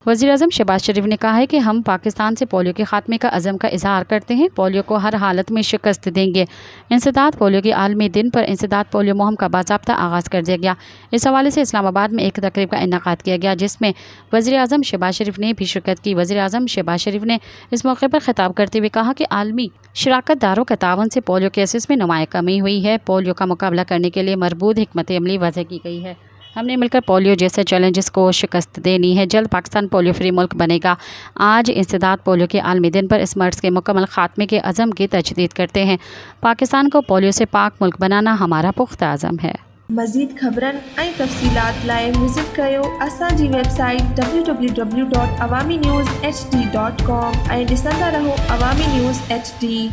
वज़ीर-ए-आज़म शहबाज शरीफ ने कहा है कि हम पाकिस्तान से पोलियो के खात्मे का अज़म का इजहार करते हैं। पोलियो को हर हालत में शिकस्त देंगे। इंसदाद पोलियो के आलमी दिन पर इंसदाद पोलियो मुहिम का बाज़ाब्ता आगाज़ कर दिया गया। इस हवाले से इस्लामाबाद में एक तकरीब का इनेकाद किया गया, जिसमें वज़ीर-ए-आज़म शहबाज शरीफ ने भी शिरकत की। वज़ीर-ए-आज़म शहबाज शरीफ ने इस मौके पर खिताब करते हुए कहा कि आलमी शराकत दारों के तावन से पोलियो केसेस में नुमाया कमी हुई है। पोलियो का मुकाबला करने के लिए मरबूत हिकमत अमली वज़ह की गई है। हमने मिलकर पोलियो जैसे चैलेंजेस को शिकस्त देनी है। जल्द पाकिस्तान पोलियो फ्री मुल्क बनेगा। आज इंसदाद पोलियो के आलमी दिन पर इस मर्ज़ के मुकम्मल खात्मे के अज़म की तजदीद करते हैं। पाकिस्तान को पोलियो से पाक मुल्क बनाना हमारा पुख्ता अज़म है। मज़ीद ख़बरनि ऐं तफ़सीलात लाइ विज़िट कयो असांजी वेबसाइट www.awamiNewsHD.com ऐं ॾिसंदा रहो अवामी न्यूज़ HD।